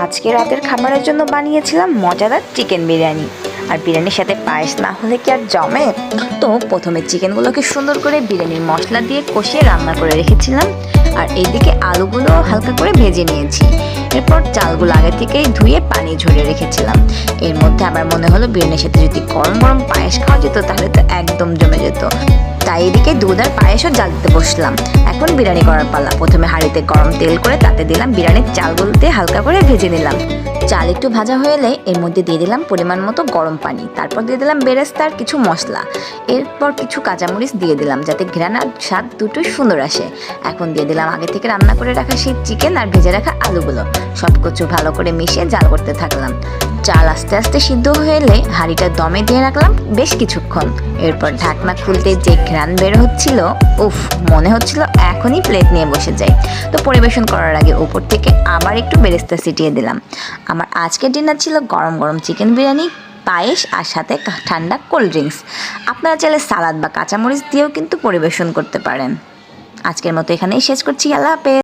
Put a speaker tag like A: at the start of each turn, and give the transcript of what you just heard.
A: আজকে রাতের খাবারের জন্য বানিয়েছিলাম মজাদার চিকেন বিরিয়ানি। আর বিরিয়ানির সাথে পায়েস না হলে কি আর জমে। তো প্রথমে চিকেনগুলোকে সুন্দর করে বিরিয়ানির মশলা দিয়ে কষিয়ে রান্না করে রেখেছিলাম। আর এইদিকে আলুগুলো হালকা করে ভেজে নিয়েছি। এরপর চালগুলো আগে থেকেই ধুয়ে পানি ঝরিয়ে রেখেছিলাম। এর মধ্যে আমার মনে হলো বিরিয়ানির সাথে যদি গরম গরম পায়েস খাওয়া যেত তাহলে তো একদম জমে যেত। তাই এদিকে দুধ আর পায়েসও জাল দিতে বসলাম। এখন বিরিয়ানি করার পালা। প্রথমে হাঁড়িতে গরম তেল করে তাতে দিলাম বিরিয়ানির চালগুলোতে হালকা করে ভেজে নিলাম। চাল একটু ভাজা হয়ে এলে এর মধ্যে দিয়ে দিলাম পরিমাণ মতো গরম পানি। তারপর দিয়ে দিলাম বেরেস্তার কিছু মশলা। এরপর কিছু কাঁচামরিচ দিয়ে দিলাম যাতে ঘ্রাণ আর স্বাদ দুটোই সুন্দর আসে। এখন দিয়ে দিলাম আগে থেকে রান্না করে রাখা সেই চিকেন আর ভেজে রাখা আলুগুলো। সব কিছু ভালো করে মিশিয়ে জাল করতে থাকলাম। চাল আস্তে আস্তে সিদ্ধ হয়ে এলে হাঁড়িটা দমে দিয়ে রাখলাম বেশ কিছুক্ষণ। এরপর ঢাকনা খুলতে যে ঘ্রাণ বের হচ্ছিল, উফ, মনে হচ্ছিল এখনই প্লেট নিয়ে বসে যাই। তো পরিবেশন করার আগে উপর থেকে আবার একটু বেরেস্তা ছিটিয়ে দিলাম। আমার আজকের ডিনার ছিল গরম গরম চিকেন বিরিয়ানি, পায়েস আর সাথে ঠান্ডা কোল্ড ড্রিঙ্কস। আপনারা চাইলে সালাদ বা কাঁচামরিচ দিয়েও কিন্তু পরিবেশন করতে পারেন। আজকের মতো এখানেই শেষ করছি। আল্লাহ হাফেজ।